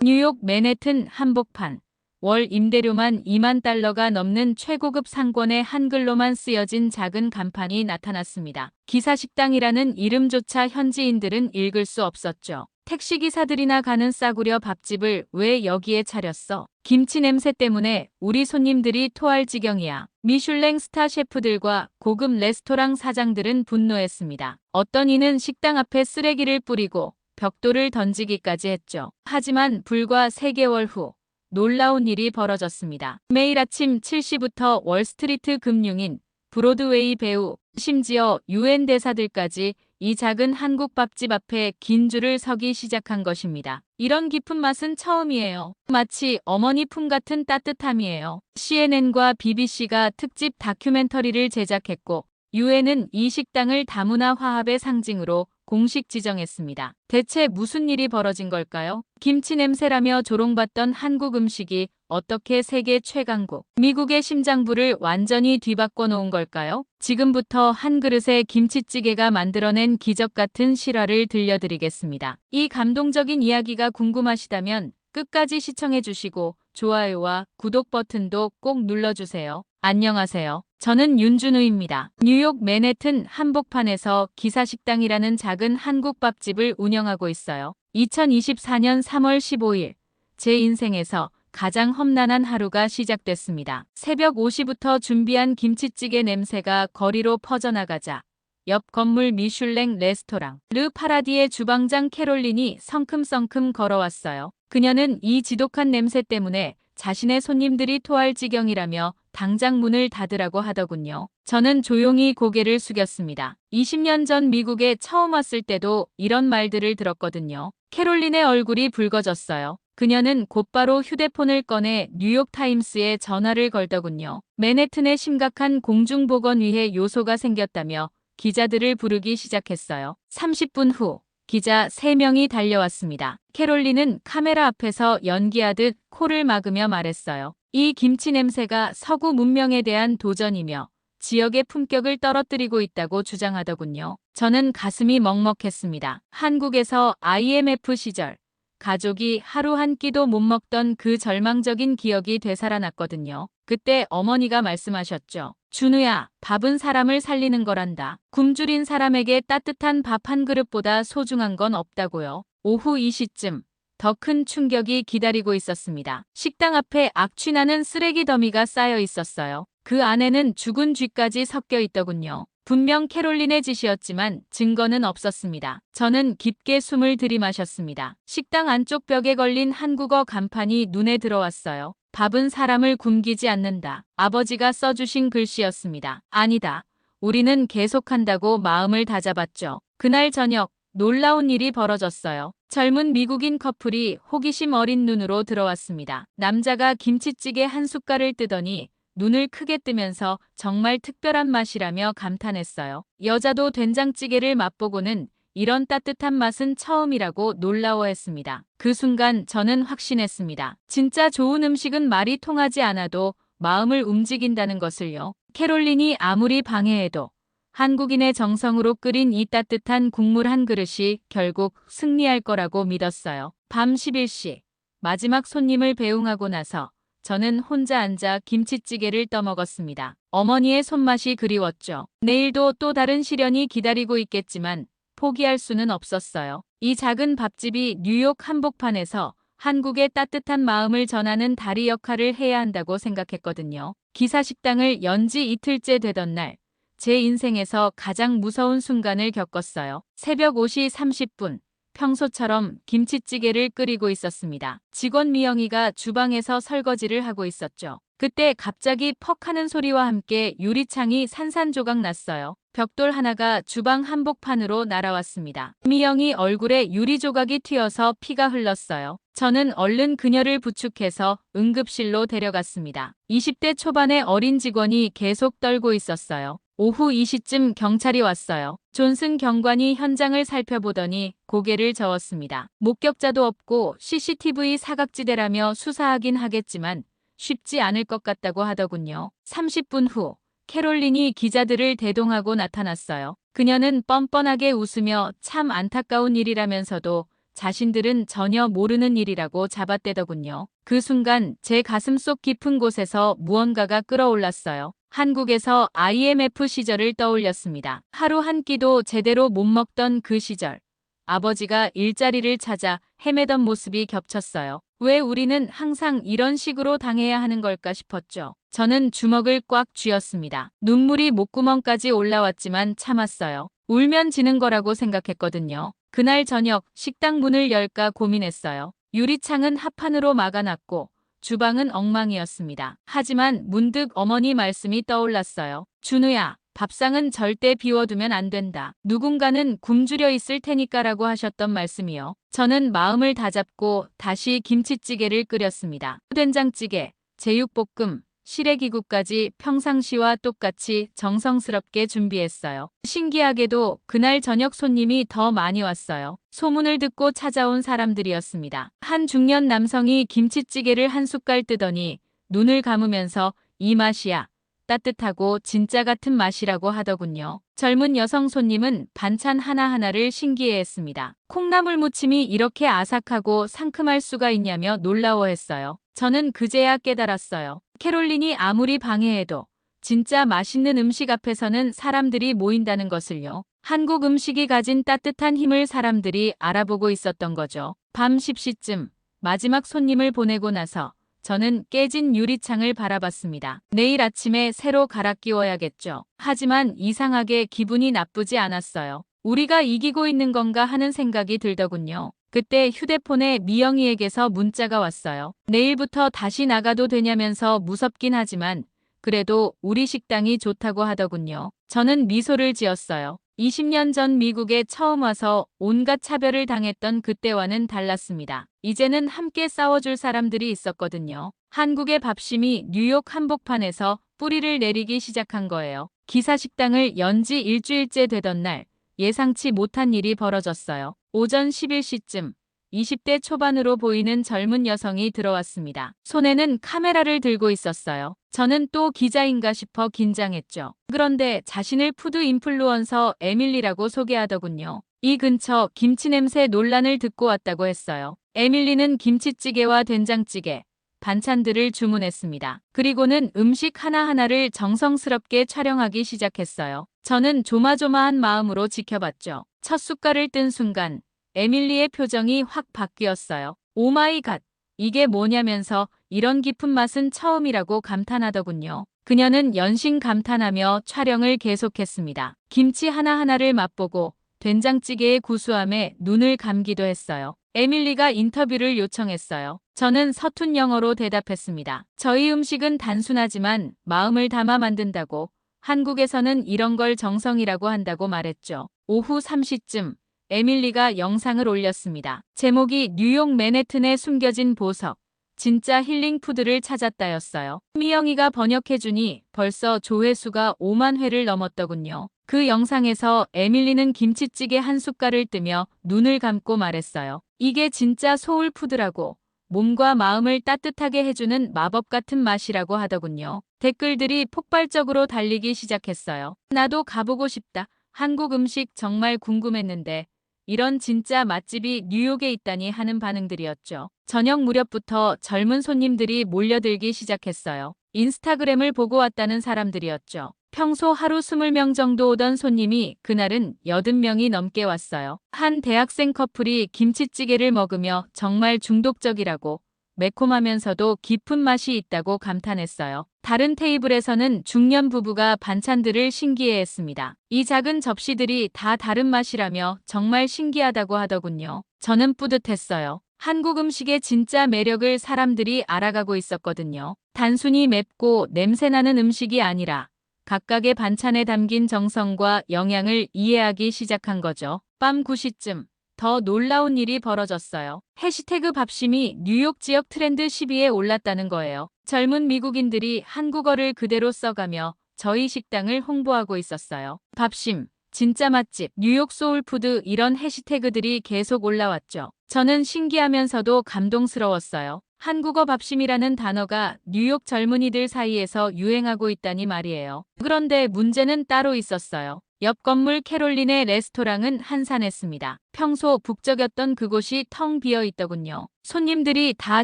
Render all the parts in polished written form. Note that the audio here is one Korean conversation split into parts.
뉴욕 맨해튼 한복판. 월 임대료만 2만 달러가 넘는 최고급 상권의 한글로만 쓰여진 작은 간판이 나타났습니다. 기사식당이라는 이름조차 현지인들은 읽을 수 없었죠. 택시기사들이나 가는 싸구려 밥집을 왜 여기에 차렸어? 김치 냄새 때문에 우리 손님들이 토할 지경이야. 미슐랭 스타 셰프들과 고급 레스토랑 사장들은 분노했습니다. 어떤 이는 식당 앞에 쓰레기를 뿌리고 벽돌을 던지기까지 했죠. 하지만 불과 3개월 후 놀라운 일이 벌어졌습니다. 매일 아침 7시부터 월스트리트 금융인, 브로드웨이 배우, 심지어 UN 대사들까지 이 작은 한국 밥집 앞에 긴 줄을 서기 시작한 것입니다. 이런 깊은 맛은 처음이에요. 마치 어머니 품 같은 따뜻함이에요. CNN과 BBC가 특집 다큐멘터리를 제작했고 UN은 이 식당을 다문화 화합의 상징으로 공식 지정했습니다. 대체 무슨 일이 벌어진 걸까요? 김치 냄새라며 조롱받던 한국 음식이 어떻게 세계 최강국, 미국의 심장부를 완전히 뒤바꿔 놓은 걸까요? 지금부터 한 그릇의 김치찌개가 만들어낸 기적 같은 실화를 들려드리겠습니다. 이 감동적인 이야기가 궁금하시다면 끝까지 시청해 주시고 좋아요와 구독 버튼도 꼭 눌러주세요. 안녕하세요. 저는 윤준우입니다. 뉴욕 맨해튼 한복판에서 기사식당이라는 작은 한국 밥집을 운영하고 있어요. 2024년 3월 15일, 제 인생에서 가장 험난한 하루가 시작됐습니다. 새벽 5시부터 준비한 김치찌개 냄새가 거리로 퍼져나가자 옆 건물 미슐랭 레스토랑 르 파라디의 주방장 캐롤린이 성큼성큼 걸어왔어요. 그녀는 이 지독한 냄새 때문에 자신의 손님들이 토할 지경이라며 당장 문을 닫으라고 하더군요. 저는 조용히 고개를 숙였습니다. 20년 전 미국에 처음 왔을 때도 이런 말들을 들었거든요. 캐롤린의 얼굴이 붉어졌어요. 그녀는 곧바로 휴대폰을 꺼내 뉴욕타임스에 전화를 걸더군요. 맨해튼에 심각한 공중보건위해 요소가 생겼다며 기자들을 부르기 시작했어요. 30분 후 기자 3명이 달려왔습니다. 캐롤린은 카메라 앞에서 연기하듯 코를 막으며 말했어요. 이 김치 냄새가 서구 문명에 대한 도전이며 지역의 품격을 떨어뜨리고 있다고 주장하더군요. 저는 가슴이 먹먹했습니다. 한국에서 IMF 시절 가족이 하루 한 끼도 못 먹던 그 절망적인 기억이 되살아났거든요. 그때 어머니가 말씀하셨죠. 준우야, 밥은 사람을 살리는 거란다. 굶주린 사람에게 따뜻한 밥 한 그릇보다 소중한 건 없다고요. 오후 2시쯤 더 큰 충격이 기다리고 있었습니다. 식당 앞에 악취나는 쓰레기 더미가 쌓여 있었어요. 그 안에는 죽은 쥐까지 섞여 있더군요. 분명 캐롤린의 짓이었지만 증거는 없었습니다. 저는 깊게 숨을 들이마셨습니다. 식당 안쪽 벽에 걸린 한국어 간판이 눈에 들어왔어요. 밥은 사람을 굶기지 않는다. 아버지가 써주신 글씨였습니다. 아니다. 우리는 계속한다고 마음을 다잡았죠. 그날 저녁 놀라운 일이 벌어졌어요. 젊은 미국인 커플이 호기심 어린 눈으로 들어왔습니다. 남자가 김치찌개 한 숟갈을 뜨더니 눈을 크게 뜨면서 정말 특별한 맛이라며 감탄했어요. 여자도 된장찌개를 맛보고는 이런 따뜻한 맛은 처음이라고 놀라워했습니다. 그 순간 저는 확신했습니다. 진짜 좋은 음식은 말이 통하지 않아도 마음을 움직인다는 것을요. 캐롤린이 아무리 방해해도 한국인의 정성으로 끓인 이 따뜻한 국물 한 그릇이 결국 승리할 거라고 믿었어요. 밤 11시 마지막 손님을 배웅하고 나서 저는 혼자 앉아 김치찌개를 떠먹었습니다. 어머니의 손맛이 그리웠죠. 내일도 또 다른 시련이 기다리고 있겠지만 포기할 수는 없었어요. 이 작은 밥집이 뉴욕 한복판에서 한국의 따뜻한 마음을 전하는 다리 역할을 해야 한다고 생각했거든요. 기사식당을 연지 이틀째 되던 날, 제 인생에서 가장 무서운 순간을 겪었어요. 새벽 5시 30분. 평소처럼 김치찌개를 끓이고 있었습니다. 직원 미영이가 주방에서 설거지를 하고 있었죠. 그때 갑자기 퍽 하는 소리와 함께 유리창이 산산조각 났어요. 벽돌 하나가 주방 한복판으로 날아왔습니다. 미영이 얼굴에 유리 조각이 튀어서 피가 흘렀어요. 저는 얼른 그녀를 부축해서 응급실로 데려갔습니다. 20대 초반의 어린 직원이 계속 떨고 있었어요. 오후 2시쯤 경찰이 왔어요. 존슨 경관이 현장을 살펴보더니 고개를 저었습니다. 목격자도 없고 CCTV 사각지대라며 수사하긴 하겠지만 쉽지 않을 것 같다고 하더군요. 30분 후 캐롤린이 기자들을 대동하고 나타났어요. 그녀는 뻔뻔하게 웃으며 참 안타까운 일이라면서도 자신들은 전혀 모르는 일이라고 잡아떼더군요. 그 순간 제 가슴속 깊은 곳에서 무언가가 끓어올랐어요. 한국에서 IMF 시절을 떠올렸습니다. 하루 한 끼도 제대로 못 먹던 그 시절. 아버지가 일자리를 찾아 헤매던 모습이 겹쳤어요. 왜 우리는 항상 이런 식으로 당해야 하는 걸까 싶었죠. 저는 주먹을 꽉 쥐었습니다. 눈물이 목구멍까지 올라왔지만 참았어요. 울면 지는 거라고 생각했거든요. 그날 저녁 식당 문을 열까 고민했어요. 유리창은 합판으로 막아놨고 주방은 엉망이었습니다. 하지만 문득 어머니 말씀이 떠올랐어요. 준우야, 밥상은 절대 비워두면 안 된다. 누군가는 굶주려 있을 테니까라고 하셨던 말씀이요. 저는 마음을 다잡고 다시 김치찌개를 끓였습니다. 된장찌개, 제육볶음, 시래기국까지 평상시와 똑같이 정성스럽게 준비했어요. 신기하게도 그날 저녁 손님이 더 많이 왔어요. 소문을 듣고 찾아온 사람들이었습니다. 한 중년 남성이 김치찌개를 한 숟갈 뜨더니 눈을 감으면서 이 맛이야. 따뜻하고 진짜 같은 맛이라고 하더군요. 젊은 여성 손님은 반찬 하나하나를 신기해했습니다. 콩나물 무침이 이렇게 아삭하고 상큼할 수가 있냐며 놀라워했어요. 저는 그제야 깨달았어요. 캐롤린이 아무리 방해해도 진짜 맛있는 음식 앞에서는 사람들이 모인다는 것을요. 한국 음식이 가진 따뜻한 힘을 사람들이 알아보고 있었던 거죠. 밤 10시쯤 마지막 손님을 보내고 나서 저는 깨진 유리창을 바라봤습니다. 내일 아침에 새로 갈아 끼워야겠죠. 하지만 이상하게 기분이 나쁘지 않았어요. 우리가 이기고 있는 건가 하는 생각이 들더군요. 그때 휴대폰에 미영이에게서 문자가 왔어요. 내일부터 다시 나가도 되냐면서 무섭긴 하지만 그래도 우리 식당이 좋다고 하더군요. 저는 미소를 지었어요. 20년 전 미국에 처음 와서 온갖 차별을 당했던 그때와는 달랐습니다. 이제는 함께 싸워줄 사람들이 있었거든요. 한국의 밥심이 뉴욕 한복판에서 뿌리를 내리기 시작한 거예요. 기사식당을 연지 일주일째 되던 날 예상치 못한 일이 벌어졌어요. 오전 11시쯤 20대 초반으로 보이는 젊은 여성이 들어왔습니다. 손에는 카메라를 들고 있었어요. 저는 또 기자인가 싶어 긴장했죠. 그런데 자신을 푸드 인플루언서 에밀리라고 소개하더군요. 이 근처 김치 냄새 논란을 듣고 왔다고 했어요. 에밀리는 김치찌개와 된장찌개, 반찬들을 주문했습니다. 그리고는 음식 하나하나를 정성스럽게 촬영하기 시작했어요. 저는 조마조마한 마음으로 지켜봤죠. 첫 숟갈을 뜬 순간 에밀리의 표정이 확 바뀌었어요. 오 마이 갓, 이게 뭐냐면서 이런 깊은 맛은 처음이라고 감탄하더군요. 그녀는 연신 감탄하며 촬영을 계속했습니다. 김치 하나하나를 맛보고 된장찌개의 구수함에 눈을 감기도 했어요. 에밀리가 인터뷰를 요청했어요. 저는 서툰 영어로 대답했습니다. 저희 음식은 단순하지만 마음을 담아 만든다고, 한국에서는 이런 걸 정성이라고 한다고 말했죠. 오후 3시쯤 에밀리가 영상을 올렸습니다. 제목이 뉴욕 맨해튼에 숨겨진 보석, 진짜 힐링 푸드를 찾았다였어요. 미영이가 번역해주니 벌써 조회수가 5만 회를 넘었더군요. 그 영상에서 에밀리는 김치찌개 한 숟갈을 뜨며 눈을 감고 말했어요. 이게 진짜 소울 푸드라고, 몸과 마음을 따뜻하게 해주는 마법 같은 맛이라고 하더군요. 댓글들이 폭발적으로 달리기 시작했어요. 나도 가보고 싶다. 한국 음식 정말 궁금했는데 이런 진짜 맛집이 뉴욕에 있다니 하는 반응들이었죠. 저녁 무렵부터 젊은 손님들이 몰려들기 시작했어요. 인스타그램을 보고 왔다는 사람들이었죠. 평소 하루 20명 정도 오던 손님이 그날은 80명이 넘게 왔어요. 한 대학생 커플이 김치찌개를 먹으며 정말 중독적이라고, 매콤하면서도 깊은 맛이 있다고 감탄했어요. 다른 테이블에서는 중년 부부가 반찬들을 신기해했습니다. 이 작은 접시들이 다 다른 맛이라며 정말 신기하다고 하더군요. 저는 뿌듯했어요. 한국 음식의 진짜 매력을 사람들이 알아가고 있었거든요. 단순히 맵고 냄새나는 음식이 아니라 각각의 반찬에 담긴 정성과 영양을 이해하기 시작한 거죠. 밤 9시쯤 더 놀라운 일이 벌어졌어요. 해시태그 밥심이 뉴욕 지역 트렌드 10위에 올랐다는 거예요. 젊은 미국인들이 한국어를 그대로 써가며 저희 식당을 홍보하고 있었어요. 밥심, 진짜 맛집, 뉴욕 소울푸드 이런 해시태그들이 계속 올라왔죠. 저는 신기하면서도 감동스러웠어요. 한국어 밥심이라는 단어가 뉴욕 젊은이들 사이에서 유행하고 있다니 말이에요. 그런데 문제는 따로 있었어요. 옆 건물 캐롤린의 레스토랑은 한산했습니다. 평소 북적였던 그곳이 텅 비어 있더군요. 손님들이 다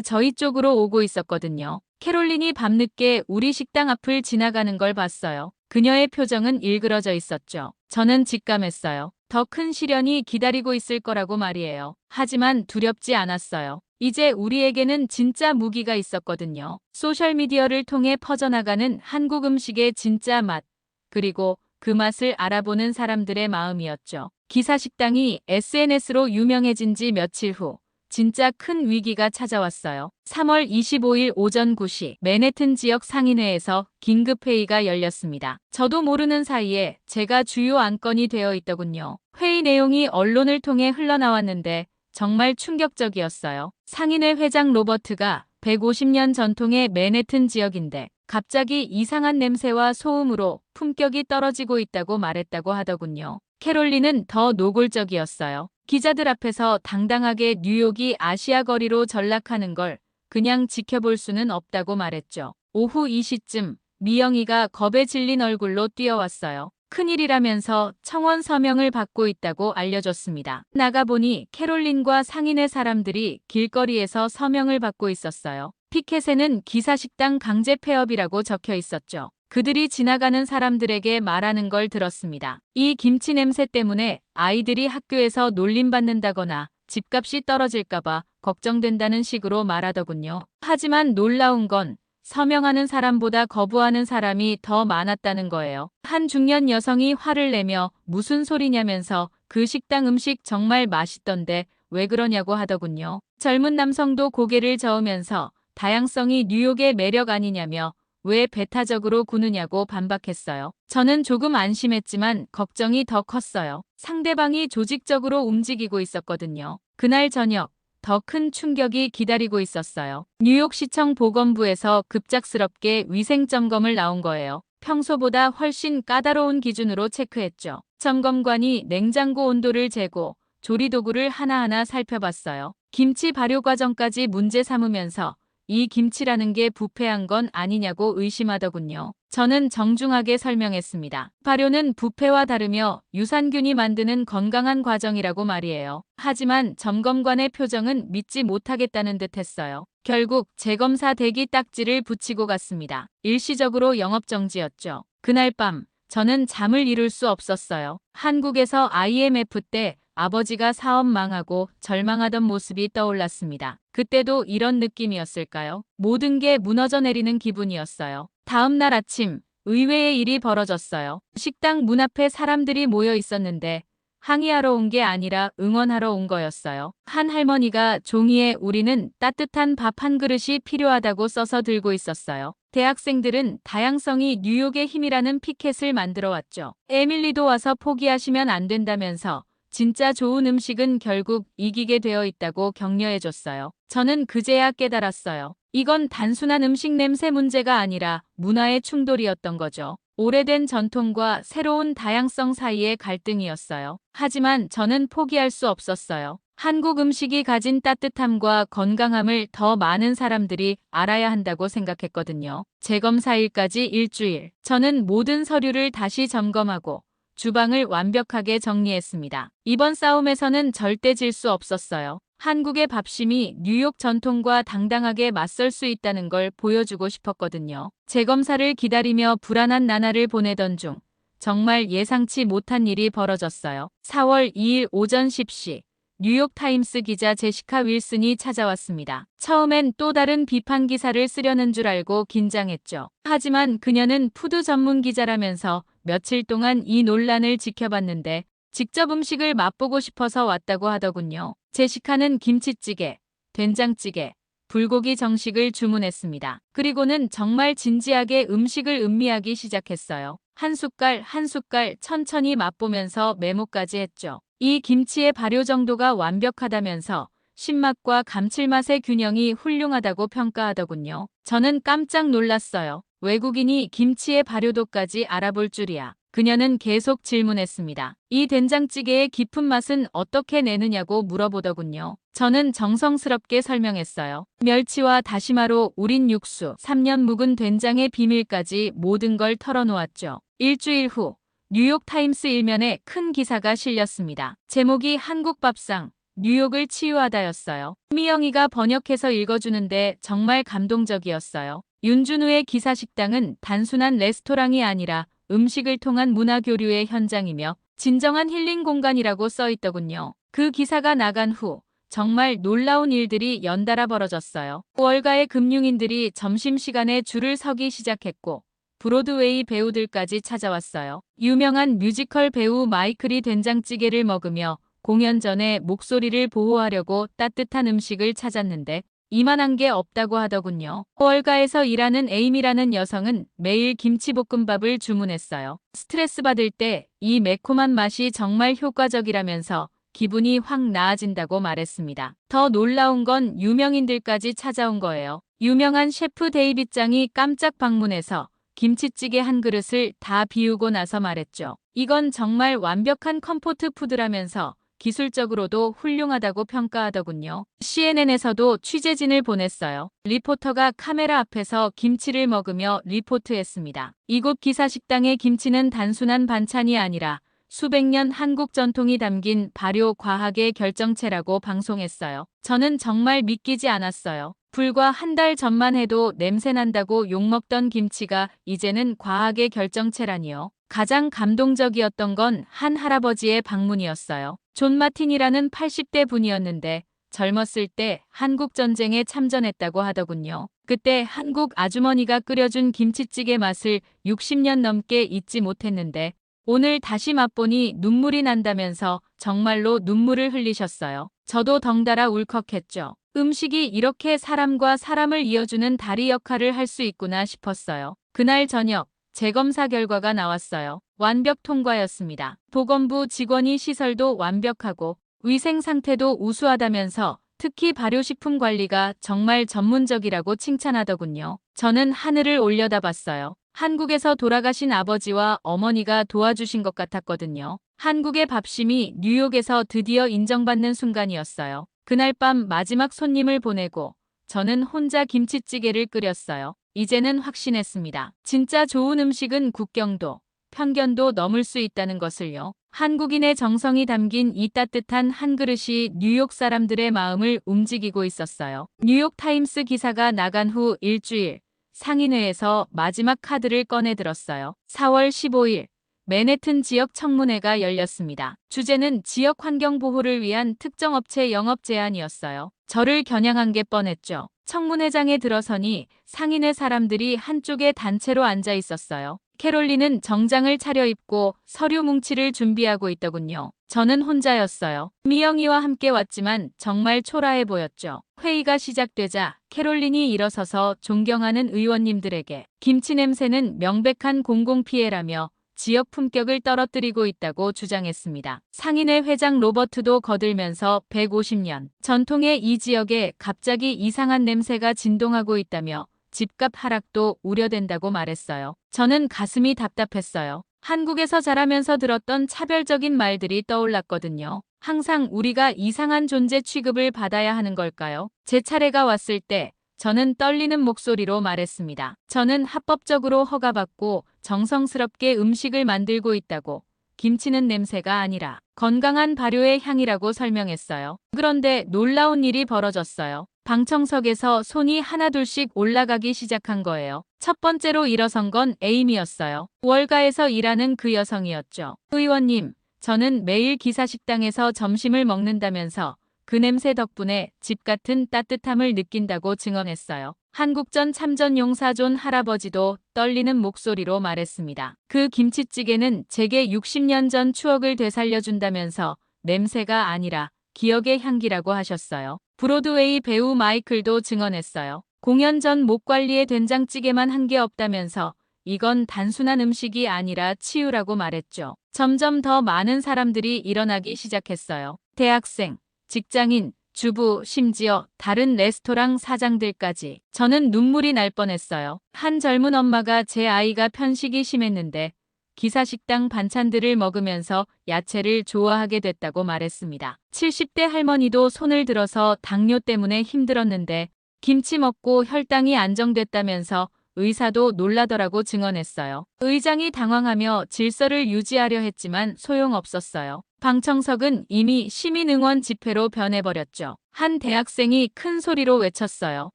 저희 쪽으로 오고 있었거든요. 캐롤린이 밤늦게 우리 식당 앞을 지나가는 걸 봤어요. 그녀의 표정은 일그러져 있었죠. 저는 직감했어요. 더 큰 시련이 기다리고 있을 거라고 말이에요. 하지만 두렵지 않았어요. 이제 우리에게는 진짜 무기가 있었거든요. 소셜미디어를 통해 퍼져나가는 한국 음식의 진짜 맛, 그리고 그 맛을 알아보는 사람들의 마음이었죠. 기사식당이 SNS로 유명해진 지 며칠 후 진짜 큰 위기가 찾아왔어요. 3월 25일 오전 9시 맨해튼 지역 상인회에서 긴급회의가 열렸습니다. 저도 모르는 사이에 제가 주요 안건이 되어 있더군요. 회의 내용이 언론을 통해 흘러나왔는데 정말 충격적이었어요. 상인회 회장 로버트가 150년 전통의 맨해튼 지역인데 갑자기 이상한 냄새와 소음으로 품격이 떨어지고 있다고 말했다고 하더군요. 캐롤린은 더 노골적이었어요. 기자들 앞에서 당당하게 뉴욕이 아시아 거리로 전락하는 걸 그냥 지켜볼 수는 없다고 말했죠. 오후 2시쯤 미영이가 겁에 질린 얼굴로 뛰어왔어요. 큰일이라면서 청원 서명을 받고 있다고 알려줬습니다. 나가보니 캐롤린과 상인의 사람들이 길거리에서 서명을 받고 있었어요. 피켓에는 기사식당 강제 폐업이라고 적혀 있었죠. 그들이 지나가는 사람들에게 말하는 걸 들었습니다. 이 김치 냄새 때문에 아이들이 학교에서 놀림받는다거나 집값이 떨어질까봐 걱정된다는 식으로 말하더군요. 하지만 놀라운 건 서명하는 사람보다 거부하는 사람이 더 많았다는 거예요. 한 중년 여성이 화를 내며 무슨 소리냐면서 그 식당 음식 정말 맛있던데 왜 그러냐고 하더군요. 젊은 남성도 고개를 저으면서 다양성이 뉴욕의 매력 아니냐며 왜 배타적으로 구느냐고 반박했어요. 저는 조금 안심했지만 걱정이 더 컸어요. 상대방이 조직적으로 움직이고 있었거든요. 그날 저녁 더 큰 충격이 기다리고 있었어요. 뉴욕시청 보건부에서 급작스럽게 위생점검을 나온 거예요. 평소보다 훨씬 까다로운 기준으로 체크했죠. 점검관이 냉장고 온도를 재고 조리도구를 하나하나 살펴봤어요. 김치 발효 과정까지 문제 삼으면서 이 김치라는 게 부패한 건 아니냐고 의심하더군요. 저는 정중하게 설명했습니다. 발효는 부패와 다르며 유산균이 만드는 건강한 과정이라고 말이에요. 하지만 점검관의 표정은 믿지 못하겠다는 듯 했어요. 결국 재검사 대기 딱지를 붙이고 갔습니다. 일시적으로 영업정지였죠. 그날 밤 저는 잠을 이룰 수 없었어요. 한국에서 IMF 때 아버지가 사업 망하고 절망하던 모습이 떠올랐습니다. 그때도 이런 느낌이었을까요? 모든 게 무너져 내리는 기분이었어요. 다음 날 아침 의외의 일이 벌어졌어요. 식당 문 앞에 사람들이 모여 있었는데 항의하러 온 게 아니라 응원하러 온 거였어요. 한 할머니가 종이에 우리는 따뜻한 밥 한 그릇이 필요하다고 써서 들고 있었어요. 대학생들은 다양성이 뉴욕의 힘이라는 피켓을 만들어 왔죠. 에밀리도 와서 포기하시면 안 된다면서 진짜 좋은 음식은 결국 이기게 되어 있다고 격려해줬어요. 저는 그제야 깨달았어요. 이건 단순한 음식 냄새 문제가 아니라 문화의 충돌이었던 거죠. 오래된 전통과 새로운 다양성 사이의 갈등이었어요. 하지만 저는 포기할 수 없었어요. 한국 음식이 가진 따뜻함과 건강함을 더 많은 사람들이 알아야 한다고 생각했거든요. 재검사일까지 일주일. 저는 모든 서류를 다시 점검하고 주방을 완벽하게 정리했습니다. 이번 싸움에서는 절대 질 수 없었어요. 한국의 밥심이 뉴욕 전통과 당당하게 맞설 수 있다는 걸 보여주고 싶었거든요. 재검사를 기다리며 불안한 나날을 보내던 중 정말 예상치 못한 일이 벌어졌어요. 4월 2일 오전 10시 뉴욕타임스 기자 제시카 윌슨이 찾아왔습니다. 처음엔 또 다른 비판 기사를 쓰려는 줄 알고 긴장했죠. 하지만 그녀는 푸드 전문 기자라면서 며칠 동안 이 논란을 지켜봤는데 직접 음식을 맛보고 싶어서 왔다고 하더군요. 제시카는 김치찌개, 된장찌개, 불고기 정식을 주문했습니다. 그리고는 정말 진지하게 음식을 음미하기 시작했어요. 한 숟갈 한 숟갈 천천히 맛보면서 메모까지 했죠. 이 김치의 발효 정도가 완벽하다면서 신맛과 감칠맛의 균형이 훌륭하다고 평가하더군요. 저는 깜짝 놀랐어요. 외국인이 김치의 발효도까지 알아볼 줄이야. 그녀는 계속 질문했습니다. 이 된장찌개의 깊은 맛은 어떻게 내느냐고 물어보더군요. 저는 정성스럽게 설명했어요. 멸치와 다시마로 우린 육수, 3년 묵은 된장의 비밀까지 모든 걸 털어놓았죠. 일주일 후 뉴욕타임스 일면에 큰 기사가 실렸습니다. 제목이 한국 밥상, 뉴욕을 치유하다였어요. 미영이가 번역해서 읽어주는데 정말 감동적이었어요. 윤준우의 기사식당은 단순한 레스토랑이 아니라 음식을 통한 문화교류의 현장이며 진정한 힐링 공간이라고 써있더군요. 그 기사가 나간 후 정말 놀라운 일들이 연달아 벌어졌어요. 월가의 금융인들이 점심시간에 줄을 서기 시작했고 브로드웨이 배우들까지 찾아왔어요. 유명한 뮤지컬 배우 마이클이 된장찌개를 먹으며 공연 전에 목소리를 보호하려고 따뜻한 음식을 찾았는데 이만한 게 없다고 하더군요. 월가에서 일하는 에임이라는 여성은 매일 김치볶음밥을 주문했어요. 스트레스 받을 때 이 매콤한 맛이 정말 효과적이라면서 기분이 확 나아진다고 말했습니다. 더 놀라운 건 유명인들까지 찾아온 거예요. 유명한 셰프 데이빗장이 깜짝 방문해서 김치찌개 한 그릇을 다 비우고 나서 말했죠. 이건 정말 완벽한 컴포트 푸드라면서 기술적으로도 훌륭하다고 평가하더군요. CNN에서도 취재진을 보냈어요. 리포터가 카메라 앞에서 김치를 먹으며 리포트했습니다. 이곳 기사식당의 김치는 단순한 반찬이 아니라 수백 년 한국 전통이 담긴 발효 과학의 결정체라고 방송했어요. 저는 정말 믿기지 않았어요. 불과 한 달 전만 해도 냄새난다고 욕먹던 김치가 이제는 과학의 결정체라니요. 가장 감동적이었던 건 한 할아버지의 방문이었어요. 존 마틴이라는 80대 분이었는데 젊었을 때 한국전쟁에 참전했다고 하더군요. 그때 한국 아주머니가 끓여준 김치찌개 맛을 60년 넘게 잊지 못했는데 오늘 다시 맛보니 눈물이 난다면서 정말로 눈물을 흘리셨어요. 저도 덩달아 울컥했죠. 음식이 이렇게 사람과 사람을 이어주는 다리 역할을 할 수 있구나 싶었어요. 그날 저녁 재검사 결과가 나왔어요. 완벽 통과였습니다. 보건부 직원이 시설도 완벽하고 위생 상태도 우수하다면서 특히 발효식품 관리가 정말 전문적이라고 칭찬하더군요. 저는 하늘을 올려다봤어요. 한국에서 돌아가신 아버지와 어머니가 도와주신 것 같았거든요. 한국의 밥심이 뉴욕에서 드디어 인정받는 순간이었어요. 그날 밤 마지막 손님을 보내고 저는 혼자 김치찌개를 끓였어요. 이제는 확신했습니다. 진짜 좋은 음식은 국경도, 편견도 넘을 수 있다는 것을요. 한국인의 정성이 담긴 이 따뜻한 한 그릇이 뉴욕 사람들의 마음을 움직이고 있었어요. 뉴욕타임스 기사가 나간 후 일주일, 상인회에서 마지막 카드를 꺼내 들었어요. 4월 15일, 맨해튼 지역 청문회가 열렸습니다. 주제는 지역 환경 보호를 위한 특정 업체 영업 제한이었어요. 저를 겨냥한 게 뻔했죠. 청문회장에 들어서니 상인회 사람들이 한쪽에 단체로 앉아 있었어요. 캐롤리는 정장을 차려입고 서류 뭉치를 준비하고 있더군요. 저는 혼자였어요. 미영이와 함께 왔지만 정말 초라해 보였죠. 회의가 시작되자 캐롤린이 일어서서 존경하는 의원님들에게 김치 냄새는 명백한 공공피해라며 지역 품격을 떨어뜨리고 있다고 주장했습니다. 상인회 회장 로버트도 거들면서 150년 전통의 이 지역에 갑자기 이상한 냄새가 진동하고 있다며 집값 하락도 우려된다고 말했어요. 저는 가슴이 답답했어요. 한국에서 자라면서 들었던 차별적인 말들이 떠올랐거든요. 항상 우리가 이상한 존재 취급을 받아야 하는 걸까요? 제 차례가 왔을 때 저는 떨리는 목소리로 말했습니다. 저는 합법적으로 허가받고 정성스럽게 음식을 만들고 있다고. 김치는 냄새가 아니라 건강한 발효의 향이라고 설명했어요. 그런데 놀라운 일이 벌어졌어요. 방청석에서 손이 하나둘씩 올라가기 시작한 거예요. 첫 번째로 일어선 건 에임이었어요. 월가에서 일하는 그 여성이었죠. 의원님, 저는 매일 기사식당에서 점심을 먹는다면서 그 냄새 덕분에 집 같은 따뜻함을 느낀다고 증언했어요. 한국전 참전용사 존 할아버지도 떨리는 목소리로 말했습니다. 그 김치찌개는 제게 60년 전 추억을 되살려준다면서 냄새가 아니라 기억의 향기라고 하셨어요. 브로드웨이 배우 마이클도 증언했어요. 공연 전 목 관리에 된장찌개만 한 게 없다면서 이건 단순한 음식이 아니라 치유라고 말했죠. 점점 더 많은 사람들이 일어나기 시작했어요. 대학생, 직장인, 주부, 심지어 다른 레스토랑 사장들까지. 저는 눈물이 날 뻔했어요. 한 젊은 엄마가 제 아이가 편식이 심했는데 기사식당 반찬들을 먹으면서 야채를 좋아하게 됐다고 말했습니다. 70대 할머니도 손을 들어서 당뇨 때문에 힘들었는데 김치 먹고 혈당이 안정됐다면서 의사도 놀라더라고 증언했어요. 의장이 당황하며 질서를 유지하려 했지만 소용없었어요. 방청석은 이미 시민응원 집회로 변해버렸죠. 한 대학생이 큰 소리로 외쳤어요.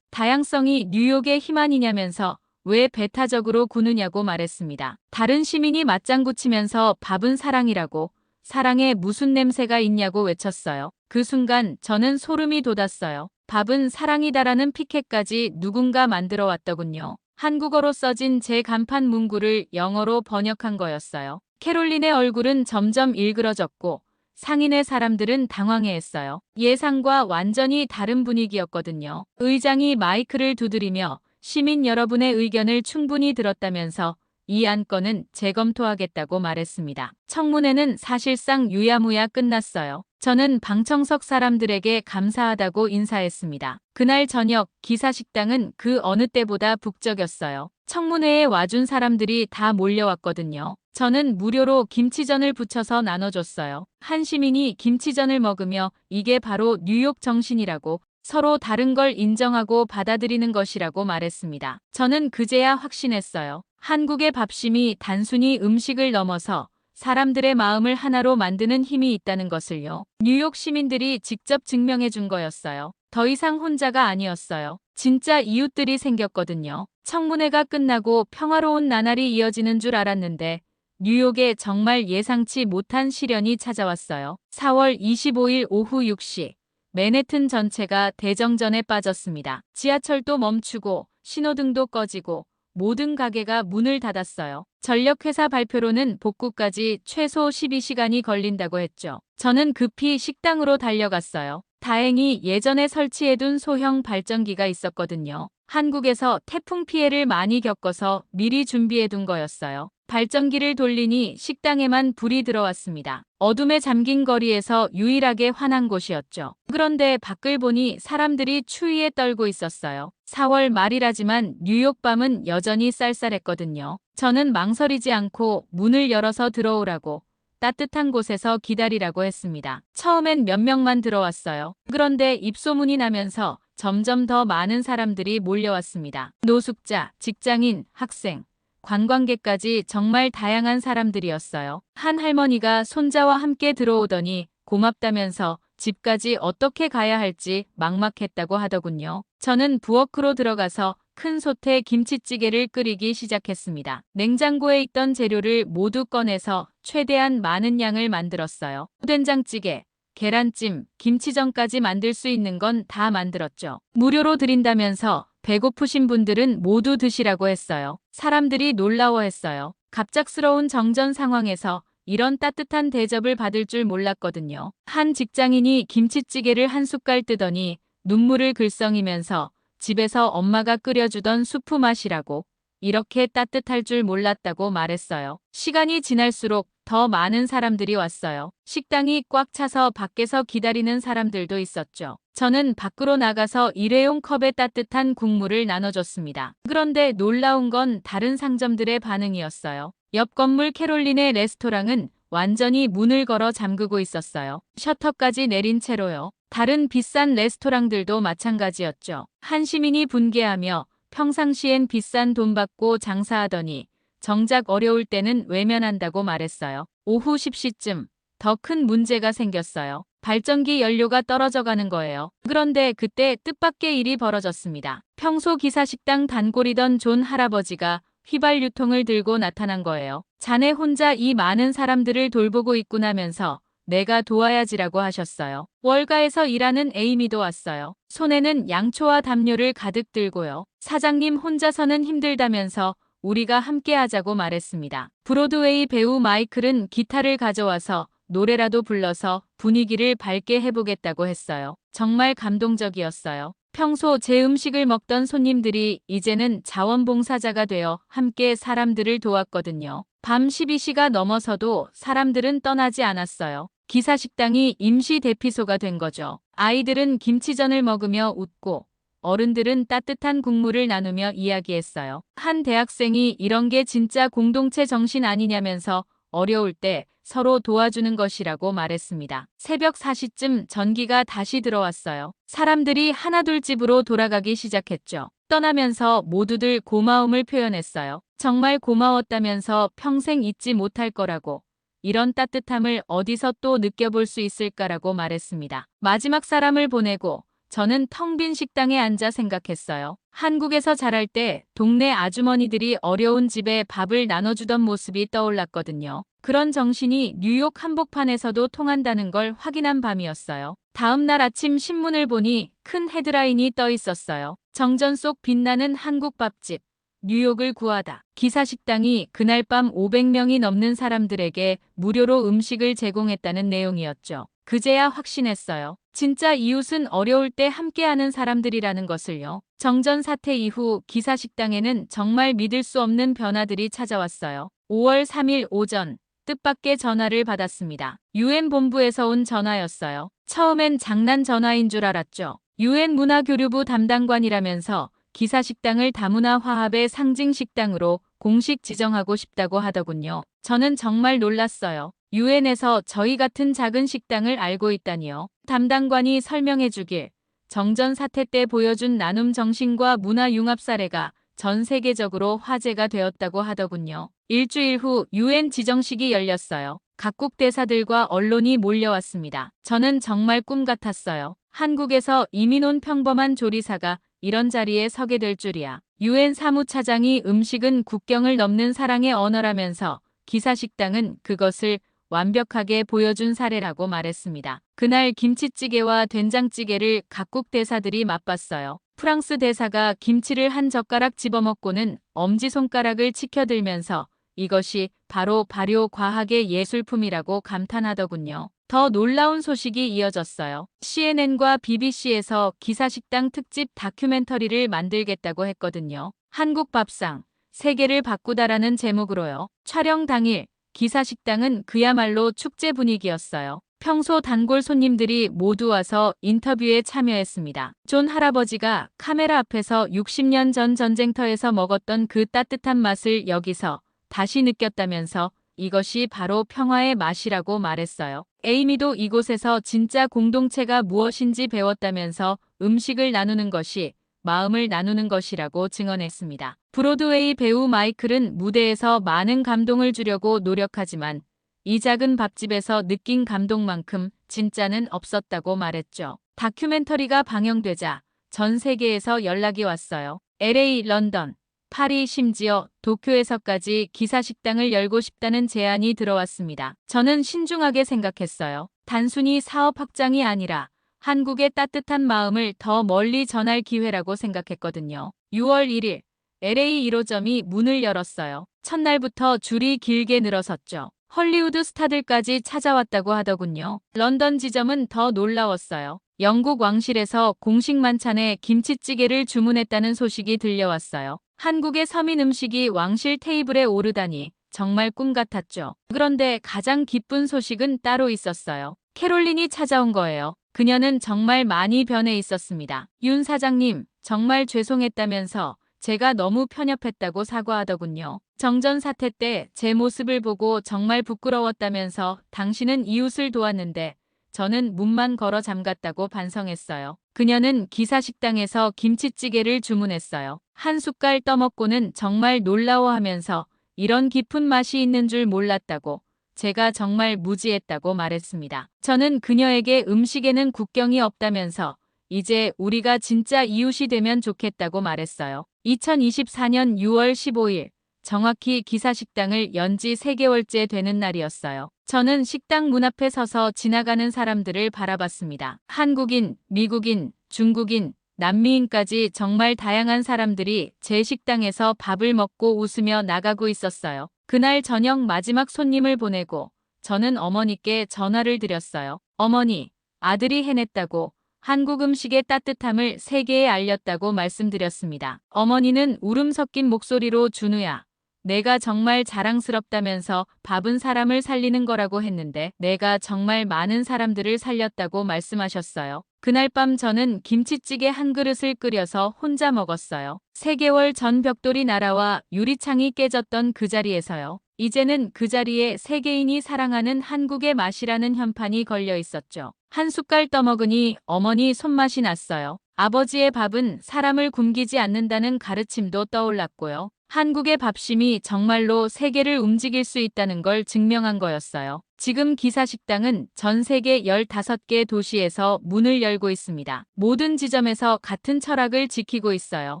다양성이 뉴욕의 힘 아니냐면서 왜 배타적으로 구느냐고 말했습니다. 다른 시민이 맞장구 치면서 밥은 사랑이라고, 사랑에 무슨 냄새가 있냐고 외쳤어요. 그 순간 저는 소름이 돋았어요. 밥은 사랑이다라는 피켓까지 누군가 만들어 왔더군요. 한국어로 써진 제 간판 문구를 영어로 번역한 거였어요. 캐롤린의 얼굴은 점점 일그러졌고 상인의 사람들은 당황해했어요. 예상과 완전히 다른 분위기였거든요. 의장이 마이크를 두드리며 시민 여러분의 의견을 충분히 들었다면서 이 안건은 재검토하겠다고 말했습니다. 청문회는 사실상 유야무야 끝났어요. 저는 방청석 사람들에게 감사하다고 인사했습니다. 그날 저녁 기사식당은 그 어느 때보다 북적였어요. 청문회에 와준 사람들이 다 몰려왔거든요. 저는 무료로 김치전을 부쳐서 나눠줬어요. 한 시민이 김치전을 먹으며 이게 바로 뉴욕 정신이라고, 서로 다른 걸 인정하고 받아들이는 것이라고 말했습니다. 저는 그제야 확신했어요. 한국의 밥심이 단순히 음식을 넘어서 사람들의 마음을 하나로 만드는 힘이 있다는 것을요. 뉴욕 시민들이 직접 증명해 준 거였어요. 더 이상 혼자가 아니었어요. 진짜 이웃들이 생겼거든요. 청문회가 끝나고 평화로운 나날이 이어지는 줄 알았는데 뉴욕에 정말 예상치 못한 시련이 찾아왔어요. 4월 25일 오후 6시. 맨해튼 전체가 대정전에 빠졌습니다. 지하철도 멈추고 신호등도 꺼지고 모든 가게가 문을 닫았어요. 전력회사 발표로는 복구까지 최소 12시간이 걸린다고 했죠. 저는 급히 식당으로 달려갔어요. 다행히 예전에 설치해둔 소형 발전기가 있었거든요. 한국에서 태풍 피해를 많이 겪어서 미리 준비해둔 거였어요. 발전기를 돌리니 식당에만 불이 들어왔습니다. 어둠에 잠긴 거리에서 유일하게 환한 곳이었죠. 그런데 밖을 보니 사람들이 추위에 떨고 있었어요. 4월 말이라지만 뉴욕 밤은 여전히 쌀쌀했거든요. 저는 망설이지 않고 문을 열어서 들어오라고, 따뜻한 곳에서 기다리라고 했습니다. 처음엔 몇 명만 들어왔어요. 그런데 입소문이 나면서 점점 더 많은 사람들이 몰려왔습니다. 노숙자, 직장인, 학생, 관광객까지 정말 다양한 사람들이었어요. 한 할머니가 손자와 함께 들어오더니 고맙다면서 집까지 어떻게 가야 할지 막막했다고 하더군요. 저는 부엌으로 들어가서 큰 솥에 김치찌개를 끓이기 시작했습니다. 냉장고에 있던 재료를 모두 꺼내서 최대한 많은 양을 만들었어요. 된장찌개, 계란찜, 김치전까지 만들 수 있는 건 다 만들었죠. 무료로 드린다면서 배고프신 분들은 모두 드시라고 했어요. 사람들이 놀라워했어요. 갑작스러운 정전 상황에서 이런 따뜻한 대접을 받을 줄 몰랐거든요. 한 직장인이 김치찌개를 한 숟갈 뜨더니 눈물을 글썽이면서 집에서 엄마가 끓여주던 수프 맛이라고, 이렇게 따뜻할 줄 몰랐다고 말했어요. 시간이 지날수록 더 많은 사람들이 왔어요. 식당이 꽉 차서 밖에서 기다리는 사람들도 있었죠. 저는 밖으로 나가서 일회용 컵에 따뜻한 국물을 나눠줬습니다. 그런데 놀라운 건 다른 상점들의 반응이었어요. 옆 건물 캐롤린의 레스토랑은 완전히 문을 걸어 잠그고 있었어요. 셔터까지 내린 채로요. 다른 비싼 레스토랑들도 마찬가지였죠. 한 시민이 분개하며 평상시엔 비싼 돈 받고 장사하더니 정작 어려울 때는 외면한다고 말했어요. 오후 10시쯤 더 큰 문제가 생겼어요. 발전기 연료가 떨어져 가는 거예요. 그런데 그때 뜻밖의 일이 벌어졌습니다. 평소 기사식당 단골이던 존 할아버지가 휘발유통을 들고 나타난 거예요. 자네 혼자 이 많은 사람들을 돌보고 있구나면서 내가 도와야지라고 하셨어요. 월가에서 일하는 에이미도 왔어요. 손에는 양초와 담요를 가득 들고요. 사장님 혼자서는 힘들다면서 우리가 함께 하자고 말했습니다. 브로드웨이 배우 마이클은 기타를 가져와서 노래라도 불러서 분위기를 밝게 해보겠다고 했어요. 정말 감동적이었어요. 평소 제 음식을 먹던 손님들이 이제는 자원봉사자가 되어 함께 사람들을 도왔거든요. 밤 12시가 넘어서도 사람들은 떠나지 않았어요. 기사식당이 임시 대피소가 된 거죠. 아이들은 김치전을 먹으며 웃고 어른들은 따뜻한 국물을 나누며 이야기했어요. 한 대학생이 이런 게 진짜 공동체 정신 아니냐면서 어려울 때 서로 도와주는 것이라고 말했습니다. 새벽 4시쯤 전기가 다시 들어왔어요. 사람들이 하나둘 집으로 돌아가기 시작했죠. 떠나면서 모두들 고마움을 표현했어요. 정말 고마웠다면서 평생 잊지 못할 거라고. 이런 따뜻함을 어디서 또 느껴볼 수 있을까라고 말했습니다. 마지막 사람을 보내고 저는 텅 빈 식당에 앉아 생각했어요. 한국에서 자랄 때 동네 아주머니들이 어려운 집에 밥을 나눠주던 모습이 떠올랐거든요. 그런 정신이 뉴욕 한복판에서도 통한다는 걸 확인한 밤이었어요. 다음 날 아침 신문을 보니 큰 헤드라인이 떠 있었어요. 정전 속 빛나는 한국 밥집. 뉴욕을 구하다. 기사식당이 그날 밤 500명이 넘는 사람들에게 무료로 음식을 제공했다는 내용이었죠. 그제야 확신했어요. 진짜 이웃은 어려울 때 함께하는 사람들이라는 것을요. 정전 사태 이후 기사식당에는 정말 믿을 수 없는 변화들이 찾아왔어요. 5월 3일 오전 뜻밖의 전화를 받았습니다. UN 본부에서 온 전화였어요. 처음엔 장난 전화인 줄 알았죠. UN 문화교류부 담당관이라면서 기사식당을 다문화 화합의 상징 식당으로 공식 지정하고 싶다고 하더군요. 저는 정말 놀랐어요. 유엔에서 저희 같은 작은 식당을 알고 있다니요. 담당관이 설명해 주길 정전 사태 때 보여준 나눔 정신과 문화 융합 사례가 전 세계적으로 화제가 되었다고 하더군요. 일주일 후 유엔 지정식이 열렸어요. 각국 대사들과 언론이 몰려왔습니다. 저는 정말 꿈 같았어요. 한국에서 이민 온 평범한 조리사가 이런 자리에 서게 될 줄이야. 유엔 사무차장이 음식은 국경을 넘는 사랑의 언어라면서 기사식당은 그것을 완벽하게 보여준 사례라고 말했습니다. 그날 김치찌개와 된장찌개를 각국 대사들이 맛봤어요. 프랑스 대사가 김치를 한 젓가락 집어먹고는 엄지손가락을 치켜들면서 이것이 바로 발효 과학의 예술품이라고 감탄하더군요. 더 놀라운 소식이 이어졌어요. CNN과 BBC에서 기사식당 특집 다큐멘터리를 만들겠다고 했거든요. 한국 밥상, 세계를 바꾸다라는 제목으로요. 촬영 당일 기사식당은 그야말로 축제 분위기였어요. 평소 단골 손님들이 모두 와서 인터뷰에 참여했습니다. 존 할아버지가 카메라 앞에서 60년 전 전쟁터에서 먹었던 그 따뜻한 맛을 여기서 다시 느꼈다면서 이것이 바로 평화의 맛이라고 말했어요. 에이미도 이곳에서 진짜 공동체가 무엇인지 배웠다면서 음식을 나누는 것이 마음을 나누는 것이라고 증언했습니다. 브로드웨이 배우 마이클은 무대에서 많은 감동을 주려고 노력하지만 이 작은 밥집에서 느낀 감동만큼 진짜는 없었다고 말했죠. 다큐멘터리가 방영되자 전 세계에서 연락이 왔어요. LA, 런던, 파리, 심지어 도쿄에서까지 기사식당을 열고 싶다는 제안이 들어왔습니다. 저는 신중하게 생각했어요. 단순히 사업 확장이 아니라 한국의 따뜻한 마음을 더 멀리 전할 기회라고 생각했거든요. 6월 1일 LA 1호점이 문을 열었어요. 첫날부터 줄이 길게 늘어섰죠. 헐리우드 스타들까지 찾아왔다고 하더군요. 런던 지점은 더 놀라웠어요. 영국 왕실에서 공식 만찬에 김치찌개를 주문했다는 소식이 들려왔어요. 한국의 서민 음식이 왕실 테이블에 오르다니 정말 꿈 같았죠. 그런데 가장 기쁜 소식은 따로 있었어요. 캐롤린이 찾아온 거예요. 그녀는 정말 많이 변해 있었습니다. 윤 사장님, 정말 죄송했다면서 제가 너무 편협했다고 사과하더군요. 정전 사태 때 제 모습을 보고 정말 부끄러웠다면서 당신은 이웃을 도왔는데 저는 문만 걸어 잠갔다고 반성했어요. 그녀는 기사식당에서 김치찌개를 주문했어요. 한 숟갈 떠먹고는 정말 놀라워하면서 이런 깊은 맛이 있는 줄 몰랐다고, 제가 정말 무지했다고 말했습니다. 저는 그녀에게 음식에는 국경이 없다면서 이제 우리가 진짜 이웃이 되면 좋겠다고 말했어요. 2024년 6월 15일 정확히 기사식당을 연 지 3개월째 되는 날이었어요. 저는 식당 문 앞에 서서 지나가는 사람들을 바라봤습니다. 한국인, 미국인, 중국인, 남미인까지 정말 다양한 사람들이 제 식당에서 밥을 먹고 웃으며 나가고 있었어요. 그날 저녁 마지막 손님을 보내고 저는 어머니께 전화를 드렸어요. 어머니, 아들이 해냈다고, 한국 음식의 따뜻함을 세계에 알렸다고 말씀드렸습니다. 어머니는 울음 섞인 목소리로 준우야, 내가 정말 자랑스럽다면서 밥은 사람을 살리는 거라고 했는데 내가 정말 많은 사람들을 살렸다고 말씀하셨어요. 그날 밤 저는 김치찌개 한 그릇을 끓여서 혼자 먹었어요. 3개월 전 벽돌이 날아와 유리창이 깨졌던 그 자리에서요. 이제는 그 자리에 세계인이 사랑하는 한국의 맛이라는 현판이 걸려 있었죠. 한 숟갈 떠먹으니 어머니 손맛이 났어요. 아버지의 밥은 사람을 굶기지 않는다는 가르침도 떠올랐고요. 한국의 밥심이 정말로 세계를 움직일 수 있다는 걸 증명한 거였어요. 지금 기사식당은 전 세계 15개 도시에서 문을 열고 있습니다. 모든 지점에서 같은 철학을 지키고 있어요.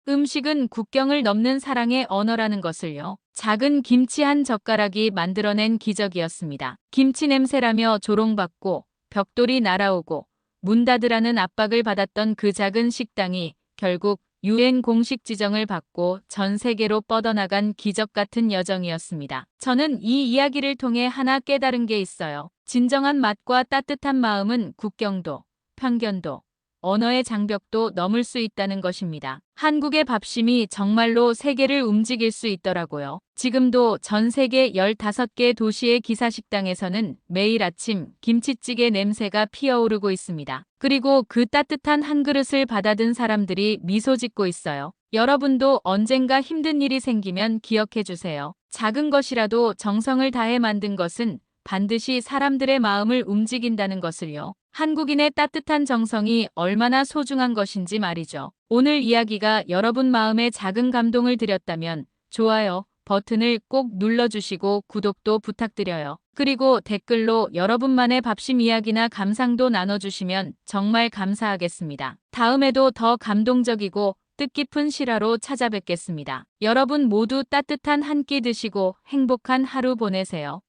음식은 국경을 넘는 사랑의 언어라는 것을요. 작은 김치 한 젓가락이 만들어낸 기적이었습니다. 김치 냄새라며 조롱받고 벽돌이 날아오고 문 닫으라는 압박을 받았던 그 작은 식당이 결국 UN 공식 지정을 받고 전 세계로 뻗어나간 기적 같은 여정이었습니다. 저는 이 이야기를 통해 하나 깨달은 게 있어요. 진정한 맛과 따뜻한 마음은 국경도, 편견도, 언어의 장벽도 넘을 수 있다는 것입니다. 한국의 밥심이 정말로 세계를 움직일 수 있더라고요. 지금도 전 세계 15개 도시의 기사식당에서는 매일 아침 김치찌개 냄새가 피어오르고 있습니다. 그리고 그 따뜻한 한 그릇을 받아든 사람들이 미소 짓고 있어요. 여러분도 언젠가 힘든 일이 생기면 기억해 주세요. 작은 것이라도 정성을 다해 만든 것은 반드시 사람들의 마음을 움직인다는 것을요. 한국인의 따뜻한 정성이 얼마나 소중한 것인지 말이죠. 오늘 이야기가 여러분 마음에 작은 감동을 드렸다면 좋아요 버튼을 꼭 눌러주시고 구독도 부탁드려요. 그리고 댓글로 여러분만의 밥심 이야기나 감상도 나눠주시면 정말 감사하겠습니다. 다음에도 더 감동적이고 뜻깊은 실화로 찾아뵙겠습니다. 여러분 모두 따뜻한 한 끼 드시고 행복한 하루 보내세요.